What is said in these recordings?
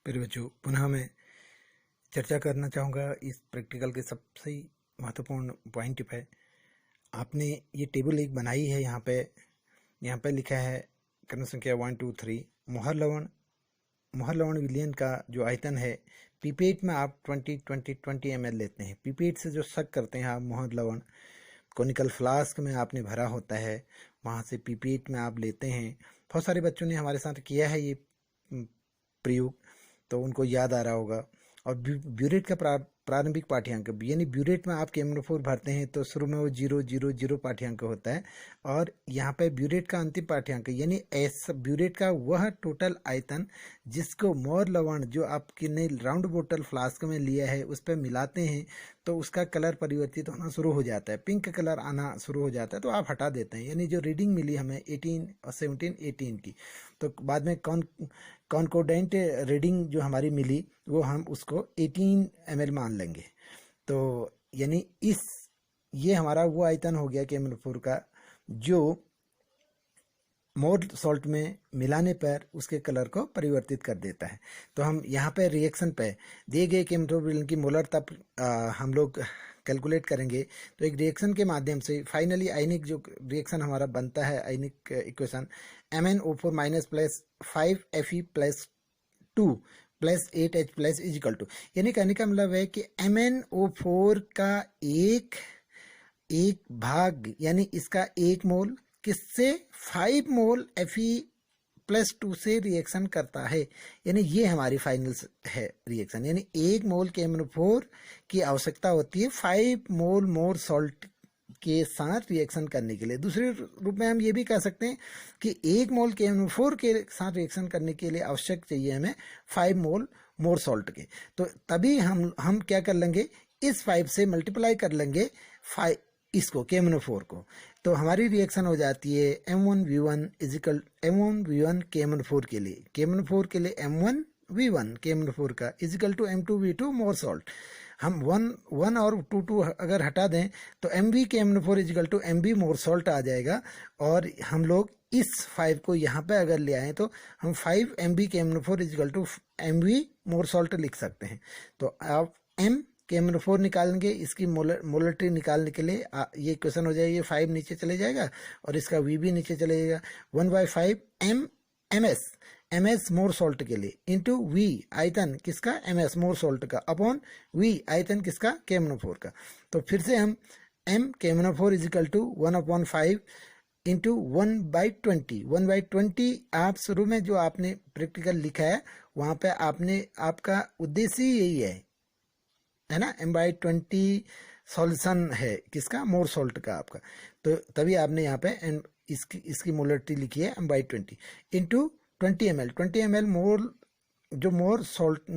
प्रिय बच्चों, पुनः मैं चर्चा करना चाहूँगा इस प्रैक्टिकल के सबसे महत्वपूर्ण पॉइंट पे। आपने ये टेबल एक बनाई है। यहाँ पे लिखा है क्रम संख्या 1 2 3 मोहर लवण विलयन का जो आयतन है, पीपेट में आप 20 ml लेते हैं। पीपेट से जो सक करते हैं आप मोहर लवण, कोनिकल फ्लास्क में आपने भरा होता है, वहाँ से पीपेट में आप लेते हैं। बहुत सारे बच्चों ने हमारे साथ किया है ये प्रयोग, तो उनको याद आ रहा होगा। और ब्यूरेट का प्रारंभिक पाठ्यांक, यानी ब्यूरेट में आप KMnO4 भरते हैं तो शुरू में वो 000 पाठ्यांक होता है, और यहाँ पे ब्यूरेट का अंतिम पाठ्यांक यानी ब्यूरेट का वह टोटल आयतन जिसको मोर लवण जो आपने राउंड बोतल फ्लास्क में लिया है उस पर मिलाते हैं तो उसका कलर परिवर्तित होना शुरू हो जाता है, पिंक कलर आना शुरू हो जाता है, तो आप हटा देते हैं। यानी जो रीडिंग मिली हमें 18 और 17 18 की, तो बाद में कॉन्कोडेंट रीडिंग जो हमारी मिली वो हम उसको 18 ml मान लेंगे। तो यानी ये हमारा वो आयतन हो गया KMnO4 का जो मोर सॉल्ट में मिलाने पर उसके कलर को परिवर्तित कर देता है। तो हम यहाँ पे रिएक्शन पे दिए गए KMnO4 की मोलरता हम लोग कैलकुलेट करेंगे। तो एक रिएक्शन के माध्यम से फाइनली आयनिक जो रिएक्शन हमारा बनता है, ionic equation MnO4 minus plus 5Fe plus 2 plus 8H plus equal to, यानी कहने का मतलब है कि MnO4 का एक भाग यानी इसका 1 मोल किससे 5 मोल Fe प्लस 2 से रिएक्शन करता है। यानी ये हमारी फाइनल है रिएक्शन, यानी 1 मोल KMnO4 की आवश्यकता होती है 5 मोल मोर सॉल्ट के साथ रिएक्शन करने के लिए। दूसरे रूप में हम ये भी कह सकते हैं कि 1 मोल KMnO4 के साथ रिएक्शन करने के लिए आवश्यक चाहिए हमें 5 मोल मोर सॉल्ट के। तो तभी हम क्या कर लेंगे, इस 5 से मल्टीप्लाई कर लेंगे इसको KMnO4 को, तो हमारी रिएक्शन हो जाती है M1V1 इजिकल M1V1 KMnO4 के लिए, KMnO4 के लिए M1V1 KMnO4 का is equal to M2V2 more salt. हम 1 और 2 अगर हटा दें तो MV KMnO4 is equal to MV Mohr salt आ जाएगा। और हम लोग इस 5 को यहाँ पे अगर ले आए तो हम 5 MV KMnO4 is equal to MV Mohr salt लिख सकते हैं। तो आप M KMnO4 निकालेंगे, इसकी मोलरिटी निकालने के लिए ये क्वेश्चन हो जाएगा, ये 5 नीचे चले जाएगा और इसका V भी नीचे चले जाएगा। 1/5 MS मोर सॉल्ट के लिए इंटू V आयतन किसका MS मोर सॉल्ट का अपॉन V आयतन किसका KMnO4 का। तो फिर से हम M KMnO4 is equal to 1/5 into 1/20 आप शुरू में जो आपने प्रैक्टिकल लिखा है वहाँ पे आपका उद्देश्य ही यही है ना, M/20 सॉल्यूशन है किसका, मोर सॉल्ट का आपका। तो तभी आपने यहाँ पे इसकी मोलरिटी लिखी है M/20 इंटू 20 ml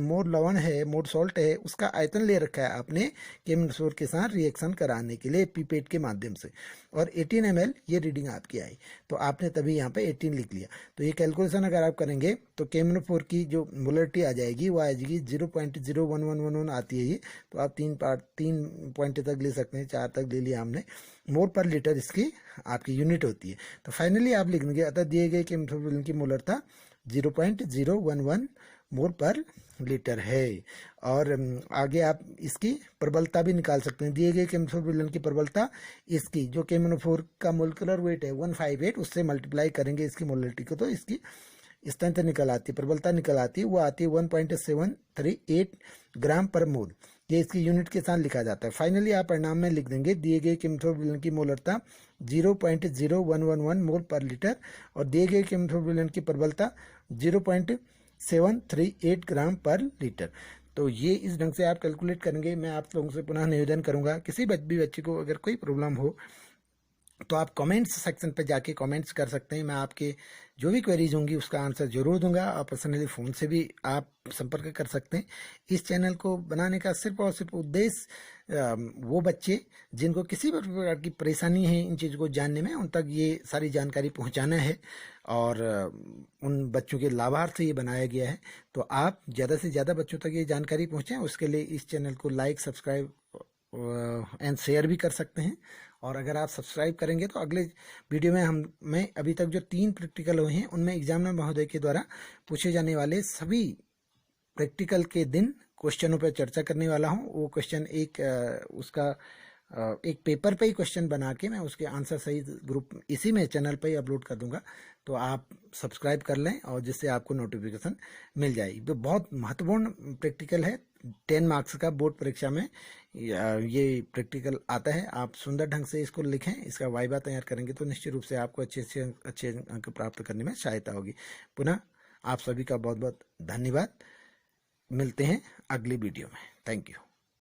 मोर लवण है, मोर सॉल्ट है, उसका आयतन ले रखा है आपने KMnO4 के साथ रिएक्शन कराने के लिए पीपेट के माध्यम से, और 18 ml ये रीडिंग आपकी आई, तो आपने तभी यहाँ पे 18 लिख लिया। तो ये कैलकुलेशन अगर आप करेंगे तो KMnO4 की जो मोलरिटी आ जाएगी वो आ जाएगी 0.01111 आती है ये। तो आप 3 पॉइंट तक ले सकते हैं, 4 तक ले लिया हमने। मोल पर लीटर इसकी आपकी यूनिट होती है। तो फाइनली आप लिख देंगे अतः दिए गए KMnO4 की मोलरता 0.011 मोल पर लीटर है। और आगे आप इसकी प्रबलता भी निकाल सकते हैं। दिए गए KMnO4 की प्रबलता, इसकी जो KMnO4 का मोलिकुलर वेट है 158, उससे मल्टीप्लाई करेंगे इसकी मोलरिटी को, तो इसकी स्ट्रेंथ निकल आती है, प्रबलता निकल आती है, वो आती है 1.738 ग्राम पर मोल। ये इसकी यूनिट के साथ लिखा जाता है। फाइनली आप परिणाम में लिख देंगे दिए गए KMnO4 की मोलरता 0.0111 मोल पर लीटर और दिए गए KMnO4 की प्रबलता 0.738 ग्राम पर लीटर। तो ये इस ढंग से आप कैलकुलेट करेंगे। मैं आप लोगों से पुनः निवेदन करूंगा, किसी भी बच्चे को अगर कोई प्रॉब्लम हो तो आप कमेंट्स सेक्शन पे जाके कमेंट्स कर सकते हैं। मैं आपके जो भी क्वेरीज होंगी उसका आंसर जरूर दूंगा, और पर्सनली फ़ोन से भी आप संपर्क कर सकते हैं। इस चैनल को बनाने का सिर्फ और सिर्फ उद्देश्य वो बच्चे जिनको किसी भी प्रकार की परेशानी है इन चीज़ों को जानने में, उन तक ये सारी जानकारी पहुंचाना है, और उन बच्चों के लाभार्थ ये बनाया गया है। तो आप ज़्यादा से ज़्यादा बच्चों तक ये जानकारी पहुँचाएँ, उसके लिए इस चैनल को लाइक, सब्सक्राइब एंड शेयर भी कर सकते हैं। और अगर आप सब्सक्राइब करेंगे तो अगले वीडियो में मैं अभी तक जो 3 प्रैक्टिकल हुए हैं उनमें एग्जामिनर महोदय के द्वारा पूछे जाने वाले सभी प्रैक्टिकल के दिन क्वेश्चनों पर चर्चा करने वाला हूँ। वो क्वेश्चन उसका एक पेपर पे ही क्वेश्चन बना के मैं उसके आंसर सही ग्रुप इसी में चैनल पे ही अपलोड कर दूंगा, तो आप सब्सक्राइब कर लें और जिससे आपको नोटिफिकेशन मिल जाएगी। तो बहुत महत्वपूर्ण प्रैक्टिकल है, 10 मार्क्स का बोर्ड परीक्षा में ये प्रैक्टिकल आता है। आप सुंदर ढंग से इसको लिखें, इसका वाइवा तैयार करेंगे तो निश्चित रूप से आपको अच्छे अंक प्राप्त करने में सहायता होगी। पुनः आप सभी का बहुत बहुत धन्यवाद। मिलते हैं अगली वीडियो में। Thank you.